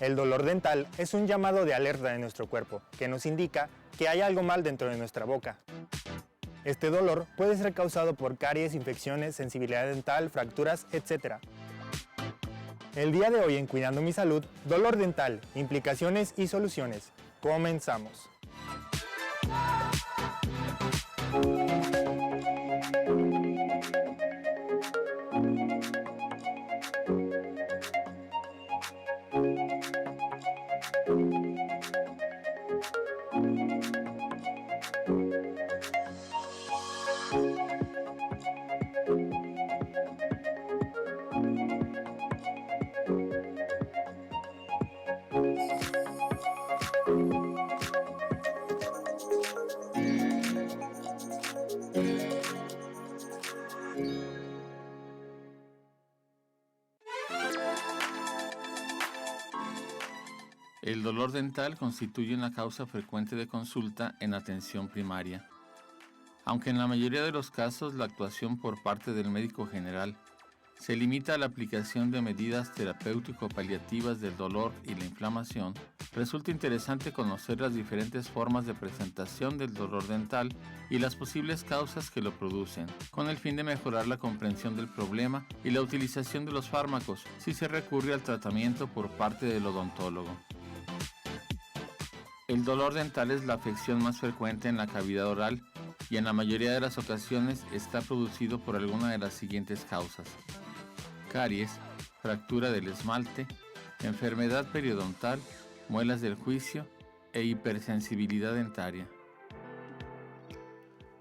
El dolor dental es un llamado de alerta de nuestro cuerpo que nos indica que hay algo mal dentro de nuestra boca. Este dolor puede ser causado por caries, infecciones, sensibilidad dental, fracturas, etc. El día de hoy en Cuidando mi Salud, dolor dental, implicaciones y soluciones. Comenzamos. El dolor dental constituye una causa frecuente de consulta en atención primaria. Aunque en la mayoría de los casos la actuación por parte del médico general se limita a la aplicación de medidas terapéutico-paliativas del dolor y la inflamación, resulta interesante conocer las diferentes formas de presentación del dolor dental y las posibles causas que lo producen, con el fin de mejorar la comprensión del problema y la utilización de los fármacos si se recurre al tratamiento por parte del odontólogo. El dolor dental es la afección más frecuente en la cavidad oral y en la mayoría de las ocasiones está producido por alguna de las siguientes causas: caries, fractura del esmalte, enfermedad periodontal, muelas del juicio e hipersensibilidad dentaria.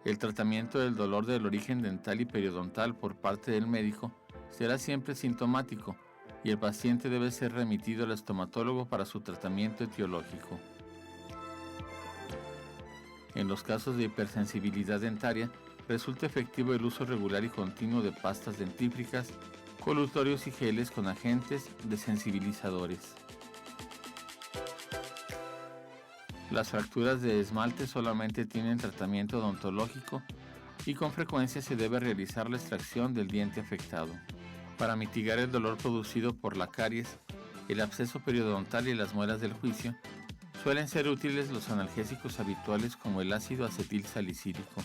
El tratamiento del dolor del origen dental y periodontal por parte del médico será siempre sintomático y el paciente debe ser remitido al estomatólogo para su tratamiento etiológico. En los casos de hipersensibilidad dentaria, resulta efectivo el uso regular y continuo de pastas dentífricas, colutorios y geles con agentes desensibilizadores. Las fracturas de esmalte solamente tienen tratamiento odontológico y con frecuencia se debe realizar la extracción del diente afectado. Para mitigar el dolor producido por la caries, el absceso periodontal y las muelas del juicio, suelen ser útiles los analgésicos habituales como el ácido acetil salicílico.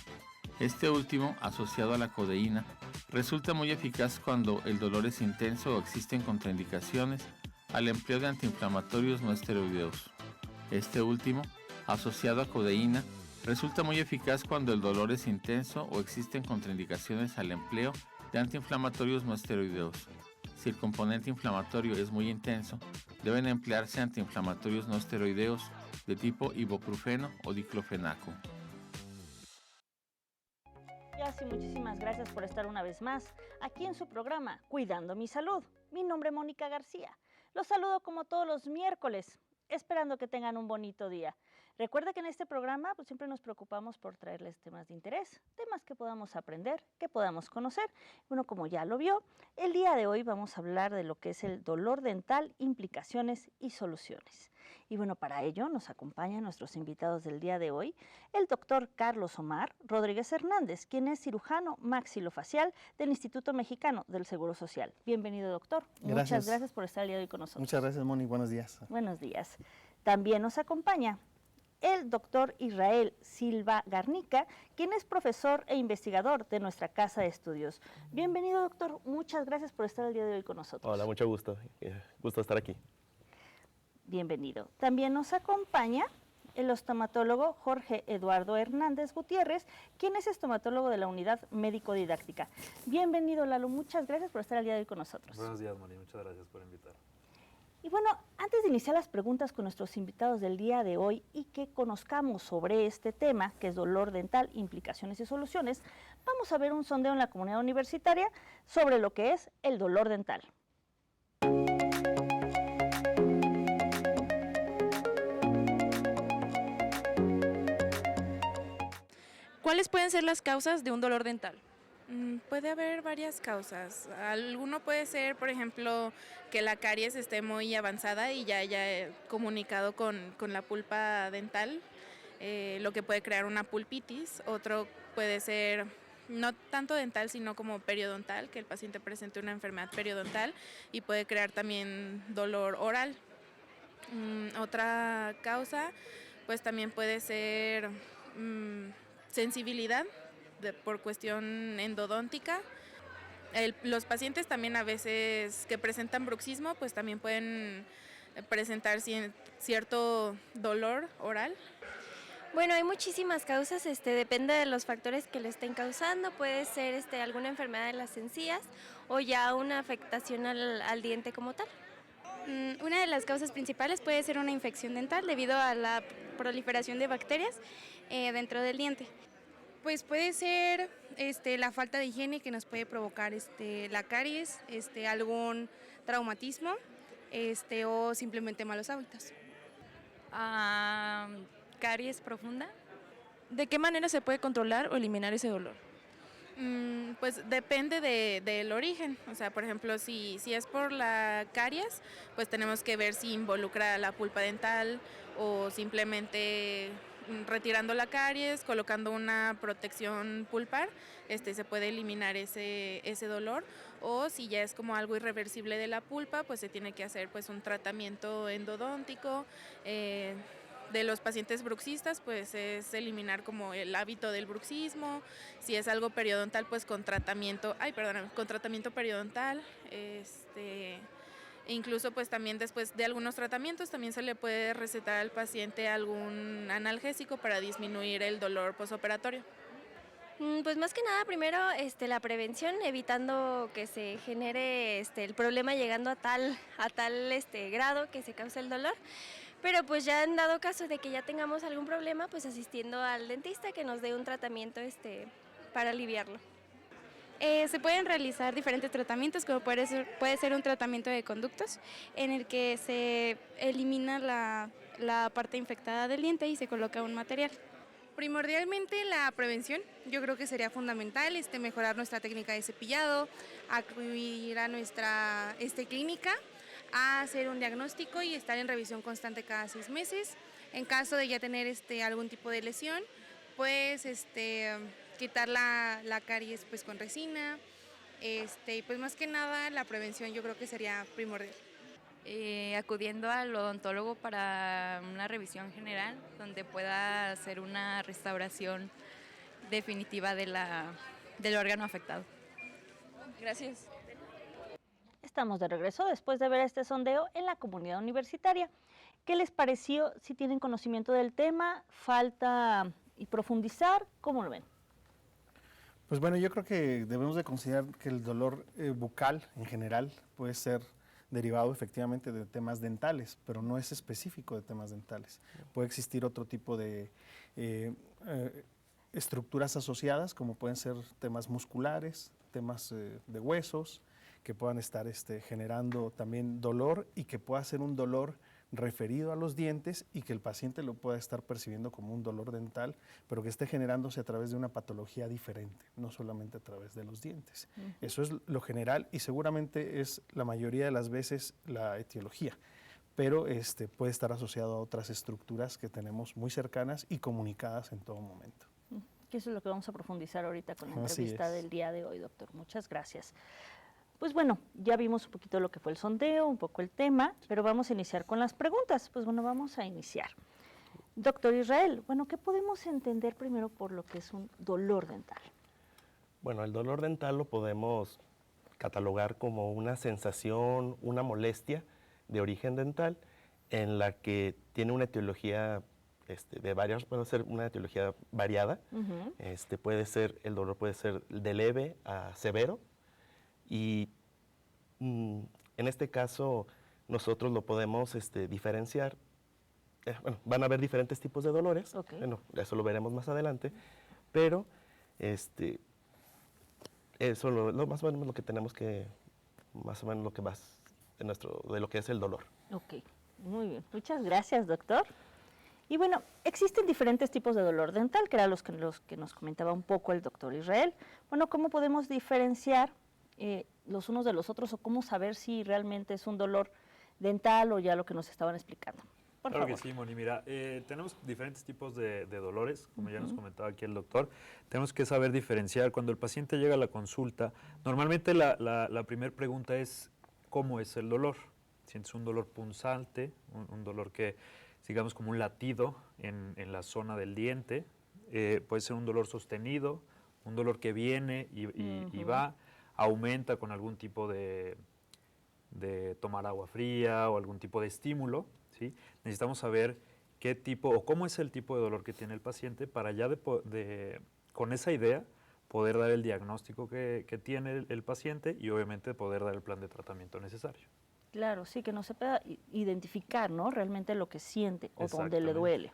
Este último, asociado a la codeína, resulta muy eficaz cuando el dolor es intenso o existen contraindicaciones al empleo de antiinflamatorios no esteroideos. Este último, asociado a codeína, resulta muy eficaz cuando el dolor es intenso o existen contraindicaciones al empleo de antiinflamatorios no esteroideos. Si el componente inflamatorio es muy intenso, deben emplearse antiinflamatorios no esteroideos de tipo ibuprofeno o diclofenaco. Y muchísimas gracias por estar una vez más aquí en su programa Cuidando mi Salud. Mi nombre es Mónica García. Los saludo como todos los miércoles, esperando que tengan un bonito día. Recuerda que en este programa siempre nos preocupamos por traerles temas de interés, temas que podamos aprender, que podamos conocer. Bueno, como ya lo vio, el día de hoy vamos a hablar de lo que es el dolor dental, implicaciones y soluciones. Y bueno, para ello nos acompañan nuestros invitados del día de hoy, el doctor Carlos Omar Rodríguez Hernández, quien es cirujano maxilofacial del Instituto Mexicano del Seguro Social. Bienvenido, doctor. Gracias. Muchas gracias por estar el día de hoy con nosotros. Muchas gracias, Moni. Buenos días. Buenos días. También nos acompaña el doctor Israel Silva Garnica, quien es profesor e investigador de nuestra Casa de Estudios. Bienvenido, doctor. Muchas gracias por estar el día de hoy con nosotros. Hola, mucho gusto. Gusto estar aquí. Bienvenido. También nos acompaña el estomatólogo Jorge Eduardo Hernández Gutiérrez, quien es estomatólogo de la Unidad Médico-Didáctica. Bienvenido, Lalo. Muchas gracias por estar el día de hoy con nosotros. Buenos días, Moni. Muchas gracias por invitar. Y bueno, antes de iniciar las preguntas con nuestros invitados del día de hoy y que conozcamos sobre este tema, que es dolor dental, implicaciones y soluciones, vamos a ver un sondeo en la comunidad universitaria sobre lo que es el dolor dental. ¿Cuáles pueden ser las causas de un dolor dental? Puede haber varias causas. Alguno puede ser, por ejemplo, que la caries esté muy avanzada y ya haya comunicado con la pulpa dental, lo que puede crear una pulpitis. Otro puede ser no tanto dental, sino como periodontal, que el paciente presente una enfermedad periodontal y puede crear también dolor oral. Otra causa, pues también puede ser sensibilidad por cuestión endodóntica. Los pacientes también a veces que presentan bruxismo, pues también pueden presentar cierto dolor oral. Bueno, hay muchísimas causas, depende de los factores que le estén causando, puede ser alguna enfermedad de las encías o ya una afectación al diente como tal. Una de las causas principales puede ser una infección dental debido a la proliferación de bacterias dentro del diente. Pues puede ser la falta de higiene que nos puede provocar la caries, algún traumatismo o simplemente malos hábitos. ¿Caries profunda? ¿De qué manera se puede controlar o eliminar ese dolor? Pues depende del origen. O sea, por ejemplo, si es por la caries, pues tenemos que ver si involucra la pulpa dental o simplemente retirando la caries, colocando una protección pulpar, se puede eliminar ese dolor. O si ya es como algo irreversible de la pulpa, pues se tiene que hacer pues un tratamiento endodóntico. De los pacientes bruxistas, pues es eliminar como el hábito del bruxismo. Si es algo periodontal, pues con tratamiento periodontal. Incluso pues también después de algunos tratamientos también se le puede recetar al paciente algún analgésico para disminuir el dolor postoperatorio. Pues más que nada, primero la prevención, evitando que se genere el problema llegando a tal grado que se cause el dolor. Pero pues ya en dado caso de que ya tengamos algún problema, pues asistiendo al dentista que nos dé un tratamiento para aliviarlo. Se pueden realizar diferentes tratamientos, como puede ser un tratamiento de conductos, en el que se elimina la parte infectada del diente y se coloca un material. Primordialmente la prevención, yo creo que sería fundamental, mejorar nuestra técnica de cepillado, acudir a nuestra clínica, a hacer un diagnóstico y estar en revisión constante cada 6 meses. En caso de ya tener algún tipo de lesión, pues quitar la caries pues con resina, y pues más que nada la prevención yo creo que sería primordial. Acudiendo al odontólogo para una revisión general, donde pueda hacer una restauración definitiva del órgano afectado. Gracias. Estamos de regreso después de ver este sondeo en la comunidad universitaria. ¿Qué les pareció? Si tienen conocimiento del tema, falta y profundizar, ¿cómo lo ven? Pues bueno, yo creo que debemos de considerar que el dolor bucal en general puede ser derivado efectivamente de temas dentales, pero no es específico de temas dentales. Puede existir otro tipo de estructuras asociadas, como pueden ser temas musculares, temas de huesos, que puedan estar generando también dolor y que pueda ser un dolor referido a los dientes y que el paciente lo pueda estar percibiendo como un dolor dental, pero que esté generándose a través de una patología diferente, no solamente a través de los dientes. Eso es lo general y seguramente es la mayoría de las veces la etiología, pero puede estar asociado a otras estructuras que tenemos muy cercanas y comunicadas en todo momento. Que eso es lo que vamos a profundizar ahorita con la entrevista del día de hoy, doctor. Muchas gracias. Pues bueno, ya vimos un poquito lo que fue el sondeo, un poco el tema, pero vamos a iniciar con las preguntas. Pues bueno, vamos a iniciar. Doctor Israel, bueno, ¿qué podemos entender primero por lo que es un dolor dental? Bueno, el dolor dental lo podemos catalogar como una sensación, una molestia de origen dental en la que tiene una etiología de varias, puede ser una etiología variada. El dolor puede ser de leve a severo. Y en este caso nosotros lo podemos diferenciar. Van a haber diferentes tipos de dolores, bueno, eso lo veremos más adelante, pero eso lo más o menos lo que tenemos que, más o menos lo que va de lo que es el dolor. Ok, muy bien. Muchas gracias, doctor. Y bueno, existen diferentes tipos de dolor dental, que eran los que nos comentaba un poco el doctor Israel. Bueno, ¿cómo podemos diferenciar los unos de los otros o cómo saber si realmente es un dolor dental o ya lo que nos estaban explicando? Por claro favor. Que sí, Moni. Mira, tenemos diferentes tipos de dolores, como ya nos comentaba aquí el doctor. Tenemos que saber diferenciar. Cuando el paciente llega a la consulta, normalmente la primera pregunta es ¿cómo es el dolor? sientes un dolor punzante, un dolor que, digamos, como un latido en la zona del diente. Puede ser un dolor sostenido, un dolor que viene y va, aumenta con algún tipo de tomar agua fría o algún tipo de estímulo, ¿sí? Necesitamos saber qué tipo o cómo es el tipo de dolor que tiene el paciente para ya con esa idea poder dar el diagnóstico que tiene el paciente y obviamente poder dar el plan de tratamiento necesario. Claro, sí, que no se pueda identificar, ¿no? Realmente lo que siente o dónde le duele.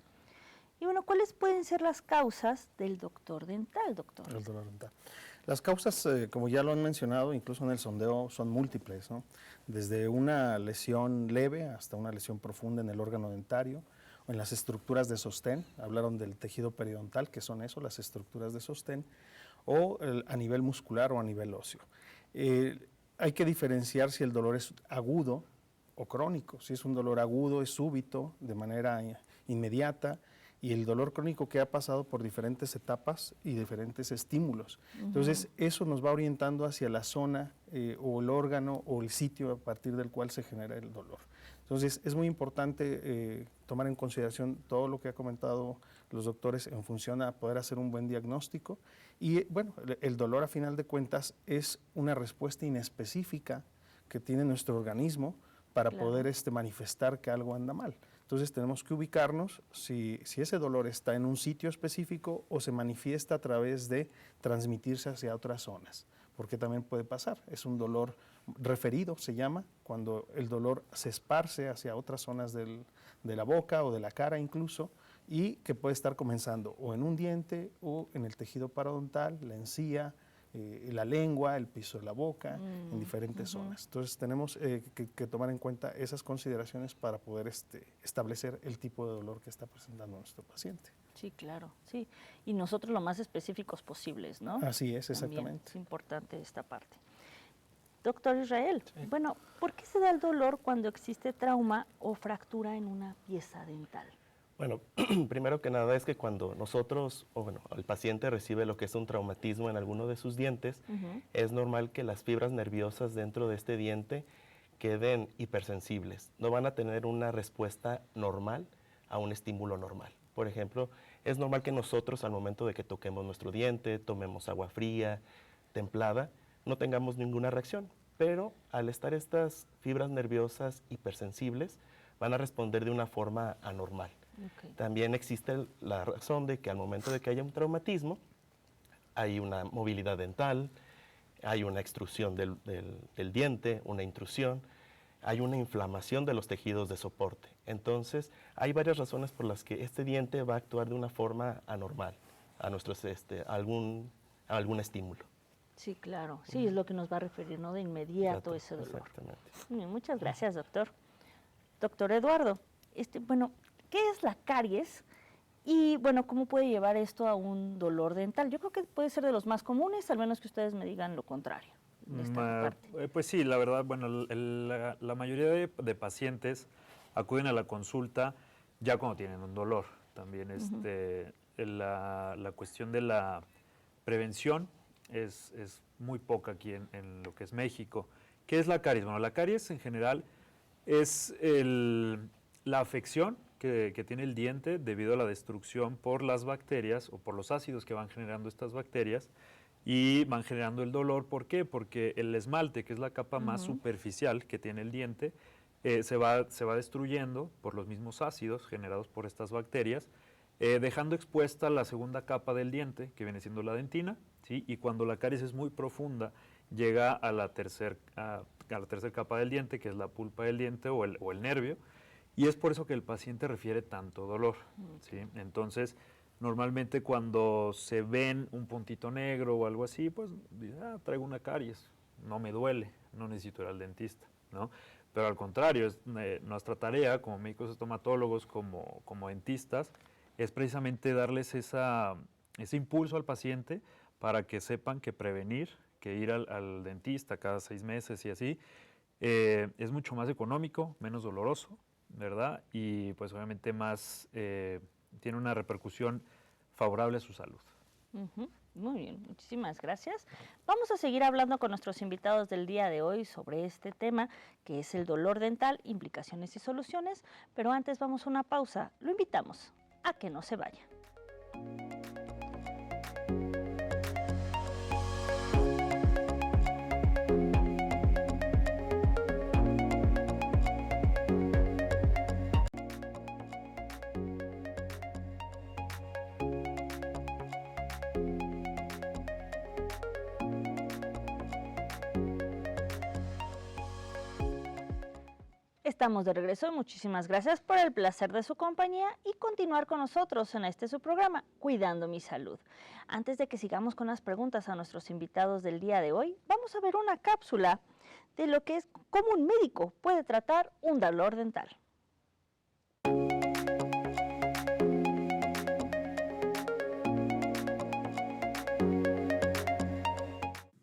Y bueno, ¿cuáles pueden ser las causas del doctor dental, doctor? El dolor dental. Las causas, como ya lo han mencionado, incluso en el sondeo, son múltiples, ¿no? Desde una lesión leve hasta una lesión profunda en el órgano dentario o en las estructuras de sostén. Hablaron del tejido periodontal, que son eso, las estructuras de sostén, o a nivel muscular o a nivel óseo. Hay que diferenciar si el dolor es agudo o crónico. Si es un dolor agudo, es súbito, de manera inmediata, y el dolor crónico que ha pasado por diferentes etapas y diferentes estímulos. Entonces, eso nos va orientando hacia la zona o el órgano o el sitio a partir del cual se genera el dolor. Entonces, es muy importante tomar en consideración todo lo que ha comentado los doctores en función a poder hacer un buen diagnóstico. Y bueno, el dolor a final de cuentas es una respuesta inespecífica que tiene nuestro organismo para poder manifestar que algo anda mal. Entonces tenemos que ubicarnos si ese dolor está en un sitio específico o se manifiesta a través de transmitirse hacia otras zonas, porque también puede pasar. Es un dolor referido, se llama, cuando el dolor se esparce hacia otras zonas de la boca o de la cara incluso, y que puede estar comenzando o en un diente o en el tejido parodontal, la encía, la lengua, el piso de la boca, en diferentes zonas. Entonces tenemos que tomar en cuenta esas consideraciones para poder establecer el tipo de dolor que está presentando nuestro paciente. Sí, claro, sí. Y nosotros lo más específicos posibles, ¿no? Así es, También exactamente. es importante esta parte. Doctor Israel, bueno, ¿por qué se da el dolor cuando existe trauma o fractura en una pieza dental? Bueno, primero que nada es que cuando nosotros, el paciente recibe lo que es un traumatismo en alguno de sus dientes, es normal que las fibras nerviosas dentro de este diente queden hipersensibles. No van a tener una respuesta normal a un estímulo normal. Por ejemplo, es normal que nosotros al momento de que toquemos nuestro diente, tomemos agua fría, templada, no tengamos ninguna reacción. Pero al estar estas fibras nerviosas hipersensibles, van a responder de una forma anormal. También existe la razón de que al momento de que haya un traumatismo, hay una movilidad dental, hay una extrusión del diente, una intrusión, hay una inflamación de los tejidos de soporte. Entonces, hay varias razones por las que este diente va a actuar de una forma anormal a algún estímulo. Sí, claro. Sí, es lo que nos va a referir, ¿no? De inmediato ese dolor. Exactamente. Muchas gracias, doctor. Doctor Eduardo, bueno, ¿qué es la caries? Y bueno, ¿cómo puede llevar esto a un dolor dental? Yo creo que puede ser de los más comunes, al menos que ustedes me digan lo contrario. De esta parte. Pues sí, la verdad, bueno, la mayoría de pacientes acuden a la consulta ya cuando tienen un dolor. También la cuestión de la prevención es muy poca aquí en lo que es México. ¿Qué es la caries? Bueno, la caries en general es la afección que tiene el diente debido a la destrucción por las bacterias o por los ácidos que van generando estas bacterias y van generando el dolor. ¿Por qué? Porque el esmalte, que es la capa más superficial que tiene el diente, se va destruyendo por los mismos ácidos generados por estas bacterias, dejando expuesta la segunda capa del diente, que viene siendo la dentina, ¿sí? Y cuando la caries es muy profunda, llega a la tercera capa del diente, que es la pulpa del diente o el nervio, y es por eso que el paciente refiere tanto dolor, ¿sí? Entonces, normalmente cuando se ven un puntito negro o algo así, pues dice, traigo una caries, no me duele, no necesito ir al dentista, ¿no? Pero al contrario, nuestra tarea como médicos estomatólogos, como dentistas, es precisamente darles ese impulso al paciente para que sepan que prevenir, que ir al dentista cada 6 meses y así, es mucho más económico, menos doloroso, ¿verdad? Y pues obviamente más, tiene una repercusión favorable a su salud. Muy bien, muchísimas gracias. Vamos a seguir hablando con nuestros invitados del día de hoy sobre este tema, que es el dolor dental, implicaciones y soluciones, pero antes vamos a una pausa. Lo invitamos a que no se vaya. Estamos de regreso y muchísimas gracias por el placer de su compañía y continuar con nosotros en su programa, Cuidando mi Salud. Antes de que sigamos con las preguntas a nuestros invitados del día de hoy, vamos a ver una cápsula de lo que es cómo un médico puede tratar un dolor dental.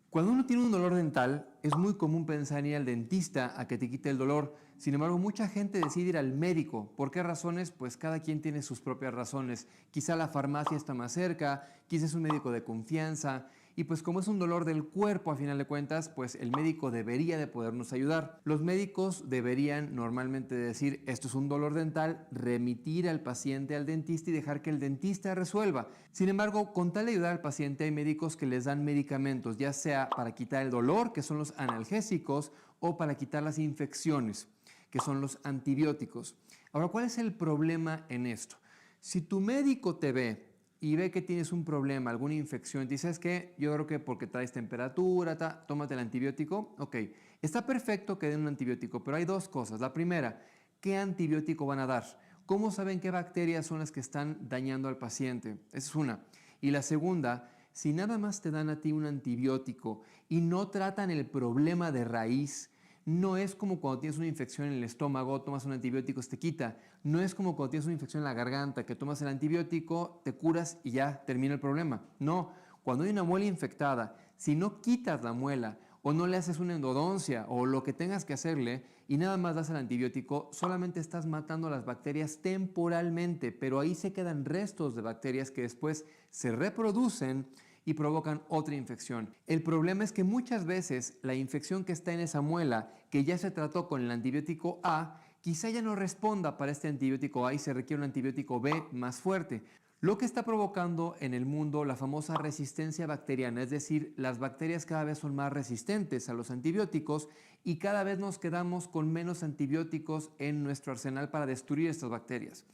Cuando uno tiene un dolor dental, es muy común pensar en ir al dentista a que te quite el dolor. Sin embargo, mucha gente decide ir al médico. ¿Por qué razones? Pues cada quien tiene sus propias razones. Quizá la farmacia está más cerca, quizá es un médico de confianza. Y pues como es un dolor del cuerpo, a final de cuentas, pues el médico debería de podernos ayudar. Los médicos deberían normalmente decir, esto es un dolor dental, remitir al paciente al dentista y dejar que el dentista resuelva. Sin embargo, con tal de ayudar al paciente, hay médicos que les dan medicamentos, ya sea para quitar el dolor, que son los analgésicos, o para quitar las infecciones, que son los antibióticos. Ahora, ¿cuál es el problema en esto? Si tu médico te ve y ve que tienes un problema, alguna infección, te dice, ¿sabes qué? Yo creo que porque traes temperatura, tómate el antibiótico. Ok, está perfecto que den un antibiótico, pero hay dos cosas. La primera, ¿qué antibiótico van a dar? ¿Cómo saben qué bacterias son las que están dañando al paciente? Esa es una. Y la segunda, si nada más te dan a ti un antibiótico y no tratan el problema de raíz, no es como cuando tienes una infección en el estómago, tomas un antibiótico, se te quita. No es como cuando tienes una infección en la garganta, que tomas el antibiótico, te curas y ya termina el problema. No, cuando hay una muela infectada, si no quitas la muela o no le haces una endodoncia o lo que tengas que hacerle y nada más das el antibiótico, solamente estás matando las bacterias temporalmente, pero ahí se quedan restos de bacterias que después se reproducen y provocan otra infección. El problema es que muchas veces la infección que está en esa muela, que ya se trató con el antibiótico A, quizá ya no responda para este antibiótico A y se requiere un antibiótico B más fuerte. Lo que está provocando en el mundo la famosa resistencia bacteriana, es decir, las bacterias cada vez son más resistentes a los antibióticos y cada vez nos quedamos con menos antibióticos en nuestro arsenal para destruir estas bacterias.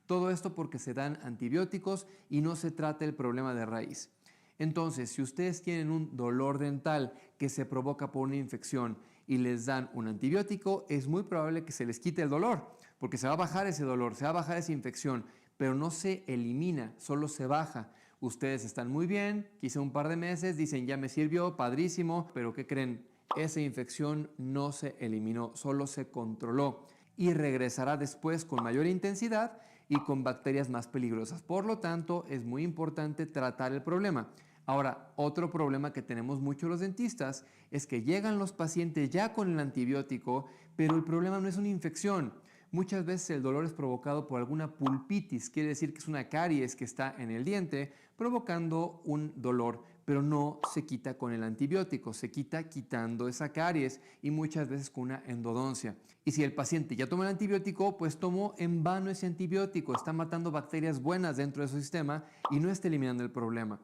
Todo esto porque se dan antibióticos y no se trata el problema de raíz. Entonces, si ustedes tienen un dolor dental que se provoca por una infección y les dan un antibiótico, es muy probable que se les quite el dolor, porque se va a bajar ese dolor, se va a bajar esa infección, pero no se elimina, solo se baja. Ustedes están muy bien, quizá un par de meses, dicen ya me sirvió, padrísimo, pero ¿qué creen? Esa infección no se eliminó, solo se controló y regresará después con mayor intensidad y con bacterias más peligrosas. Por lo tanto, es muy importante tratar el problema. Ahora, otro problema que tenemos mucho los dentistas es que llegan los pacientes ya con el antibiótico, pero el problema no es una infección. Muchas veces el dolor es provocado por alguna pulpitis, quiere decir que es una caries que está en el diente provocando un dolor, pero no se quita con el antibiótico, se quita quitando esa caries y muchas veces con una endodoncia. Y si el paciente ya tomó el antibiótico, pues tomó en vano ese antibiótico, está matando bacterias buenas dentro de su sistema y no está eliminando el problema.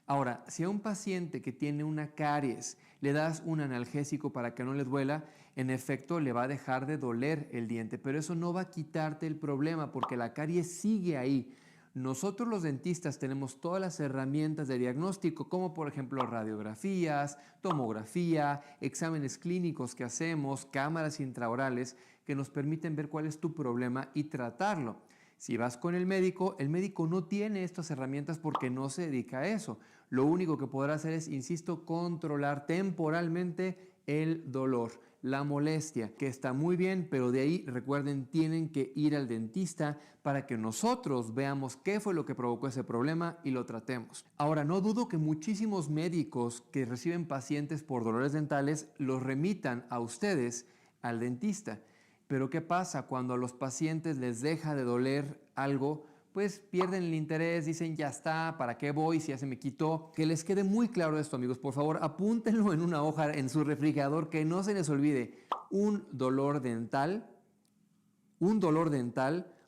Ahora, si a un paciente que tiene una caries le das un analgésico para que no le duela, en efecto le va a dejar de doler el diente, pero eso no va a quitarte el problema porque la caries sigue ahí. Nosotros los dentistas tenemos todas las herramientas de diagnóstico, como por ejemplo radiografías, tomografía, exámenes clínicos que hacemos, cámaras intraorales que nos permiten ver cuál es tu problema y tratarlo. Si vas con el médico no tiene estas herramientas porque no se dedica a eso. Lo único que podrá hacer es, insisto, controlar temporalmente el dolor, la molestia, que está muy bien, pero de ahí, recuerden, tienen que ir al dentista para que nosotros veamos qué fue lo que provocó ese problema y lo tratemos. Ahora, no dudo que muchísimos médicos que reciben pacientes por dolores dentales los remitan a ustedes al dentista. Pero ¿qué pasa cuando a los pacientes les deja de doler algo? Pues después pierden el interés, dicen ya está, ¿para qué voy si ya se me quitó? Que les quede muy claro esto, amigos, por favor, apúntenlo en una hoja en su refrigerador, que no se les olvide. Un dolor dental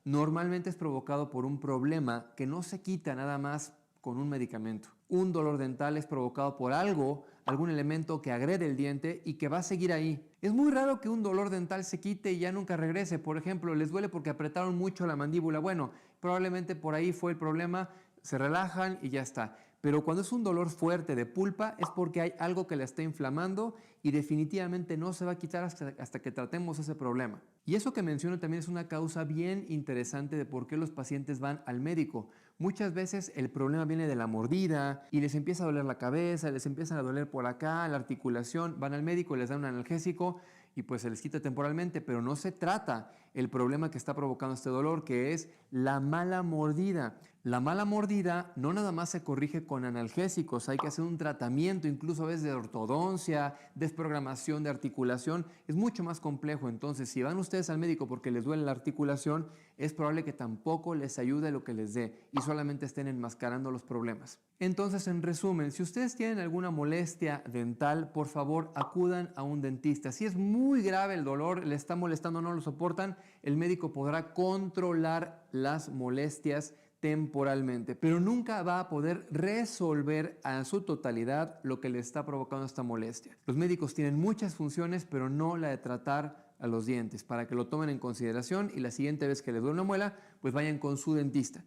normalmente es provocado por un problema que no se quita nada más con un medicamento. Un dolor dental es provocado por algún elemento que agrede el diente y que va a seguir ahí. Es muy raro que un dolor dental se quite y ya nunca regrese. Por ejemplo, les duele porque apretaron mucho la mandíbula. Bueno, probablemente por ahí fue el problema, se relajan y ya está. Pero cuando es un dolor fuerte de pulpa es porque hay algo que la está inflamando y definitivamente no se va a quitar hasta que tratemos ese problema. Y eso que menciono también es una causa bien interesante de por qué los pacientes van al médico. Muchas veces el problema viene de la mordida y les empieza a doler la cabeza, les empiezan a doler por acá, la articulación, van al médico, les dan un analgésico y pues se les quita temporalmente, pero no se trata el problema que está provocando este dolor, que es la mala mordida. La mala mordida no nada más se corrige con analgésicos, hay que hacer un tratamiento, incluso a veces de ortodoncia, desprogramación de articulación, es mucho más complejo. Entonces, si van ustedes al médico porque les duele la articulación, es probable que tampoco les ayude lo que les dé y solamente estén enmascarando los problemas. Entonces, en resumen, si ustedes tienen alguna molestia dental, por favor, acudan a un dentista. Si es muy grave el dolor, le está molestando, no lo soportan, el médico podrá controlar las molestias temporalmente, pero nunca va a poder resolver a su totalidad lo que le está provocando esta molestia. Los médicos tienen muchas funciones, pero no la de tratar a los dientes, para que lo tomen en consideración y la siguiente vez que les duele una muela, pues vayan con su dentista.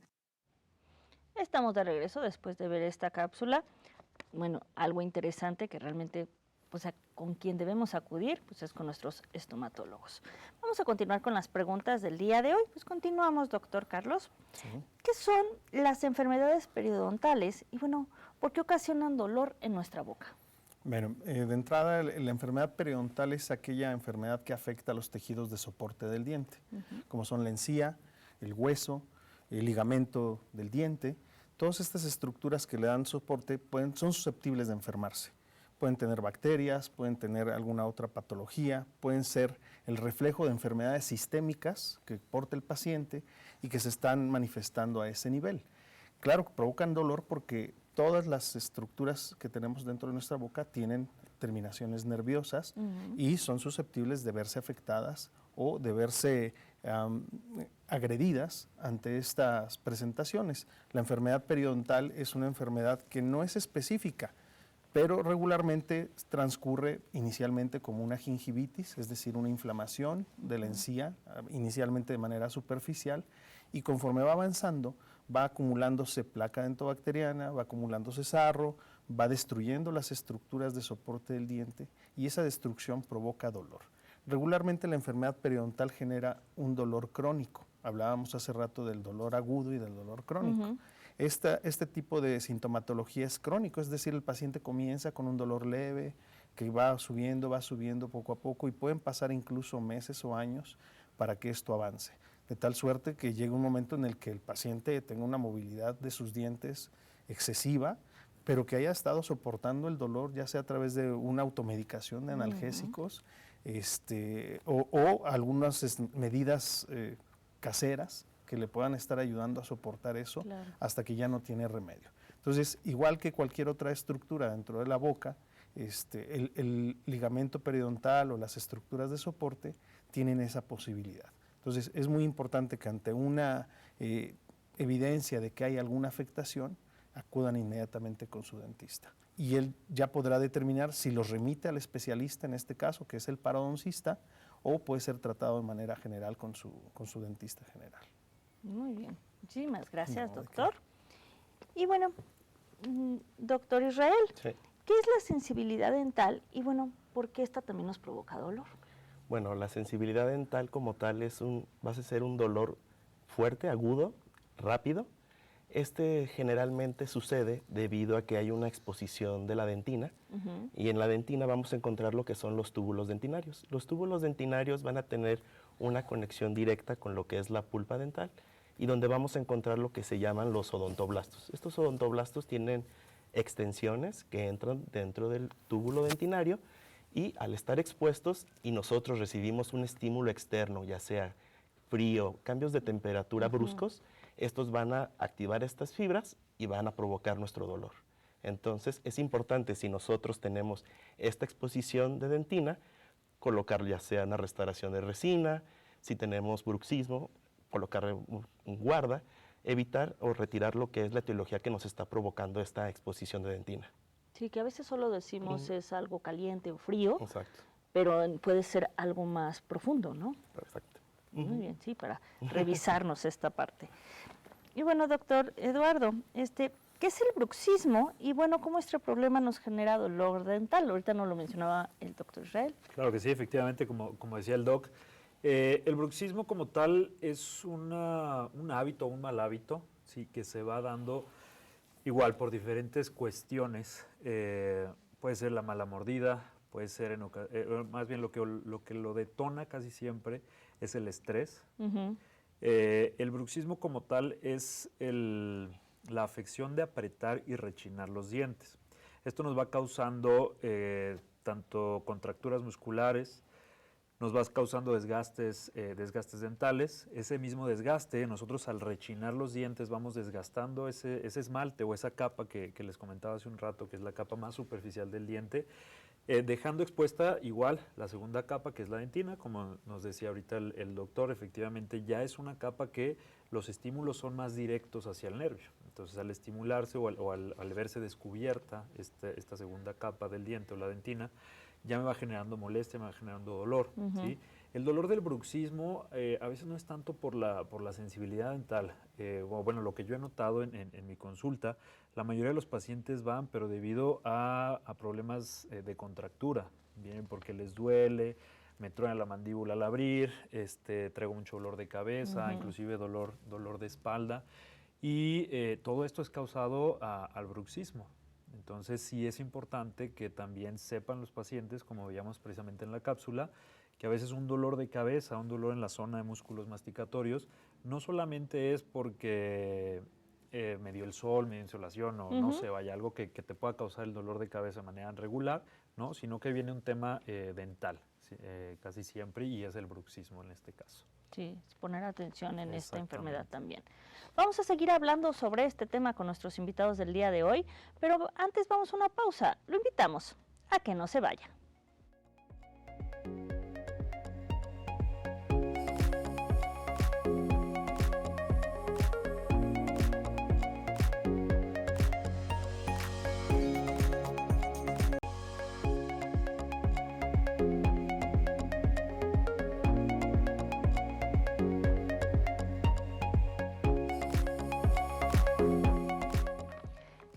Estamos de regreso después de ver esta cápsula. Bueno, algo interesante que realmente pues con quien debemos acudir pues es con nuestros estomatólogos. Vamos a continuar con las preguntas del día de hoy. Pues continuamos, doctor Carlos. Sí. ¿Qué son las enfermedades periodontales y bueno, por qué ocasionan dolor en nuestra boca? Bueno, de entrada, la enfermedad periodontal es aquella enfermedad que afecta a los tejidos de soporte del diente, como son la encía, el hueso, el ligamento del diente. Todas estas estructuras que le dan soporte son susceptibles de enfermarse. Pueden tener bacterias, pueden tener alguna otra patología, pueden ser el reflejo de enfermedades sistémicas que porta el paciente y que se están manifestando a ese nivel. Claro que provocan dolor porque todas las estructuras que tenemos dentro de nuestra boca tienen terminaciones nerviosas y son susceptibles de verse afectadas o de verse agredidas ante estas presentaciones. La enfermedad periodontal es una enfermedad que no es específica, pero regularmente transcurre inicialmente como una gingivitis, es decir, una inflamación de la encía, inicialmente de manera superficial, y conforme va avanzando, va acumulándose placa dentobacteriana, va acumulándose sarro, va destruyendo las estructuras de soporte del diente y esa destrucción provoca dolor. Regularmente la enfermedad periodontal genera un dolor crónico. Hablábamos hace rato del dolor agudo y del dolor crónico. Este tipo de sintomatología es crónico, es decir, el paciente comienza con un dolor leve que va subiendo poco a poco y pueden pasar incluso meses o años para que esto avance. De tal suerte que llega un momento en el que el paciente tenga una movilidad de sus dientes excesiva, pero que haya estado soportando el dolor, ya sea a través de una automedicación de analgésicos o algunas medidas caseras que le puedan estar ayudando a soportar eso hasta que ya no tiene remedio. Entonces, igual que cualquier otra estructura dentro de la boca, el ligamento periodontal o las estructuras de soporte tienen esa posibilidad. Entonces, es muy importante que ante una evidencia de que hay alguna afectación, acudan inmediatamente con su dentista. Y él ya podrá determinar si los remite al especialista, en este caso, que es el parodoncista, o puede ser tratado de manera general con su dentista general. Muy bien, muchísimas gracias, doctor. Y bueno, doctor Israel, ¿qué es la sensibilidad dental? Y bueno, ¿por qué esta también nos provoca dolor? Bueno, la sensibilidad dental como tal va a ser un dolor fuerte, agudo, rápido. Generalmente sucede debido a que hay una exposición de la dentina y en la dentina vamos a encontrar lo que son los túbulos dentinarios. Los túbulos dentinarios van a tener una conexión directa con lo que es la pulpa dental y donde vamos a encontrar lo que se llaman los odontoblastos. Estos odontoblastos tienen extensiones que entran dentro del túbulo dentinario y al estar expuestos y nosotros recibimos un estímulo externo, ya sea frío, cambios de temperatura bruscos, estos van a activar estas fibras y van a provocar nuestro dolor. Entonces es importante, si nosotros tenemos esta exposición de dentina, colocar ya sea una restauración de resina, si tenemos bruxismo, colocarle un guarda, evitar o retirar lo que es la etiología que nos está provocando esta exposición de dentina. Sí, que a veces solo decimos es algo caliente o frío, Exacto. pero puede ser algo más profundo, ¿no? Perfecto. Muy bien, sí, para revisarnos esta parte. Y bueno, doctor Eduardo, ¿qué es el bruxismo? Y bueno, ¿cómo este problema nos genera dolor dental? Ahorita nos lo mencionaba el doctor Israel. Claro que sí, efectivamente, como decía el doc, el bruxismo como tal es un hábito, un mal hábito, sí, que se va dando igual por diferentes cuestiones. Puede ser la mala mordida, puede ser, más bien lo que lo detona casi siempre es el estrés. El bruxismo como tal es la afección de apretar y rechinar los dientes. Esto nos va causando tanto contracturas musculares, nos va causando desgastes dentales. Ese mismo desgaste, nosotros al rechinar los dientes vamos desgastando ese esmalte o esa capa que les comentaba hace un rato, que es la capa más superficial del diente, dejando expuesta igual la segunda capa, que es la dentina. Como nos decía ahorita el doctor, efectivamente ya es una capa que los estímulos son más directos hacia el nervio. Entonces al estimularse o al verse descubierta esta segunda capa del diente o la dentina, ya me va generando molestia, me va generando dolor. ¿Sí? El dolor del bruxismo a veces no es tanto por la sensibilidad dental. Bueno, lo que yo he notado en mi consulta, la mayoría de los pacientes van, pero debido a problemas de contractura. Vienen porque les duele, me truena la mandíbula al abrir, traigo mucho dolor de cabeza, inclusive dolor de espalda. Y todo esto es causado al bruxismo. Entonces sí es importante que también sepan los pacientes, como veíamos precisamente en la cápsula, que a veces un dolor de cabeza, un dolor en la zona de músculos masticatorios, no solamente es porque me dio el sol, me dio insolación o no sé, vaya, algo que te pueda causar el dolor de cabeza de manera regular, ¿no? Sino que viene un tema dental, casi siempre, y es el bruxismo en este caso. Sí, poner atención en esta enfermedad también. Vamos a seguir hablando sobre este tema con nuestros invitados del día de hoy, pero antes vamos a una pausa. Lo invitamos a que no se vaya.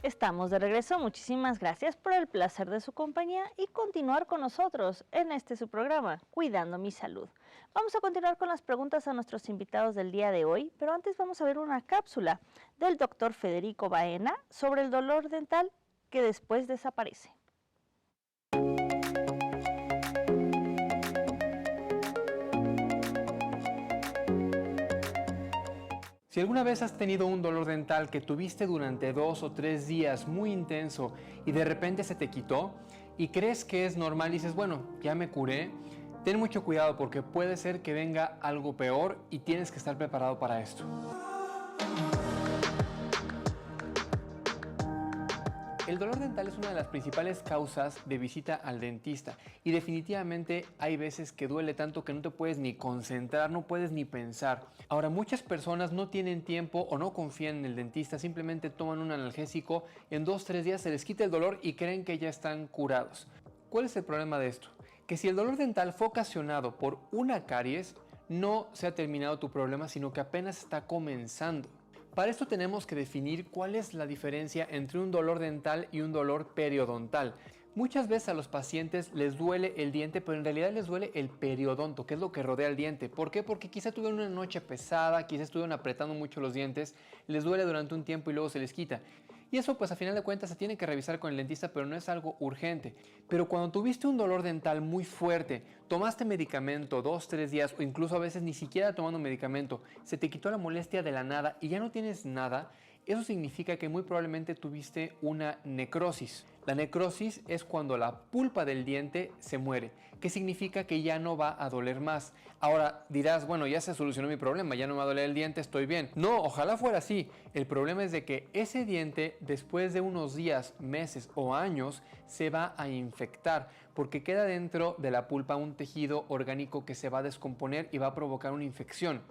Estamos de regreso, muchísimas gracias por el placer de su compañía y continuar con nosotros en su programa, Cuidando mi Salud. Vamos a continuar con las preguntas a nuestros invitados del día de hoy, pero antes vamos a ver una cápsula del doctor Federico Baena sobre el dolor dental que después desaparece. Si alguna vez has tenido un dolor dental que tuviste durante 2 o 3 días muy intenso y de repente se te quitó y crees que es normal y dices, bueno, ya me curé, ten mucho cuidado porque puede ser que venga algo peor y tienes que estar preparado para esto. El dolor dental es una de las principales causas de visita al dentista y definitivamente hay veces que duele tanto que no te puedes ni concentrar, no puedes ni pensar. Ahora, muchas personas no tienen tiempo o no confían en el dentista, simplemente toman un analgésico, en 2 o 3 días se les quita el dolor y creen que ya están curados. ¿Cuál es el problema de esto? Que si el dolor dental fue ocasionado por una caries, no se ha terminado tu problema, sino que apenas está comenzando. Para esto tenemos que definir cuál es la diferencia entre un dolor dental y un dolor periodontal. Muchas veces a los pacientes les duele el diente, pero en realidad les duele el periodonto, que es lo que rodea el diente. ¿Por qué? Porque quizá tuvieron una noche pesada, quizá estuvieron apretando mucho los dientes, les duele durante un tiempo y luego se les quita. Y eso pues a final de cuentas se tiene que revisar con el dentista, pero no es algo urgente. Pero cuando tuviste un dolor dental muy fuerte, tomaste medicamento 2 o 3 días o incluso a veces ni siquiera tomando medicamento, se te quitó la molestia de la nada y ya no tienes nada, eso significa que muy probablemente tuviste una necrosis. La necrosis es cuando la pulpa del diente se muere, que significa que ya no va a doler más. Ahora dirás, bueno, ya se solucionó mi problema, ya no me va a doler el diente, estoy bien. No, ojalá fuera así. El problema es de que ese diente, después de unos días, meses o años, se va a infectar, porque queda dentro de la pulpa un tejido orgánico que se va a descomponer y va a provocar una infección.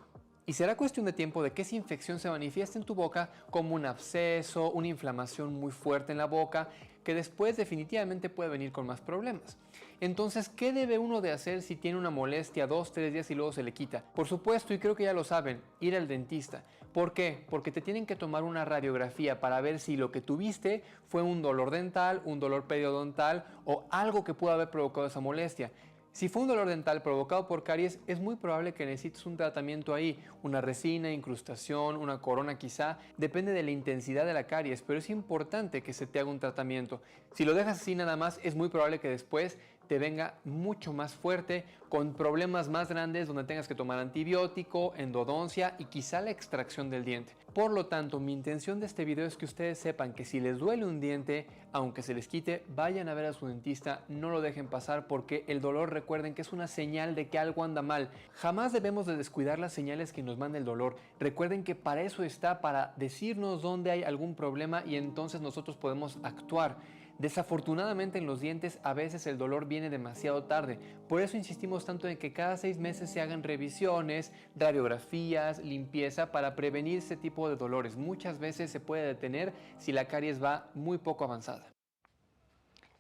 Y será cuestión de tiempo de que esa infección se manifieste en tu boca como un absceso, una inflamación muy fuerte en la boca, que después definitivamente puede venir con más problemas. Entonces, ¿qué debe uno de hacer si tiene una molestia 2-3 días y luego se le quita? Por supuesto, y creo que ya lo saben, ir al dentista. ¿Por qué? Porque te tienen que tomar una radiografía para ver si lo que tuviste fue un dolor dental, un dolor periodontal o algo que pudo haber provocado esa molestia. Si fue un dolor dental provocado por caries, es muy probable que necesites un tratamiento ahí, una resina, incrustación, una corona quizá, depende de la intensidad de la caries, pero es importante que se te haga un tratamiento. Si lo dejas así nada más, es muy probable que después te venga mucho más fuerte, con problemas más grandes donde tengas que tomar antibiótico, endodoncia y quizá la extracción del diente. Por lo tanto, mi intención de este video es que ustedes sepan que si les duele un diente, aunque se les quite, vayan a ver a su dentista, no lo dejen pasar porque el dolor, recuerden que es una señal de que algo anda mal. Jamás debemos de descuidar las señales que nos manda el dolor. Recuerden que para eso está, para decirnos dónde hay algún problema y entonces nosotros podemos actuar. Desafortunadamente en los dientes a veces el dolor viene demasiado tarde, por eso insistimos tanto en que cada 6 meses se hagan revisiones, radiografías, limpieza para prevenir este tipo de dolores. Muchas veces se puede detener si la caries va muy poco avanzada.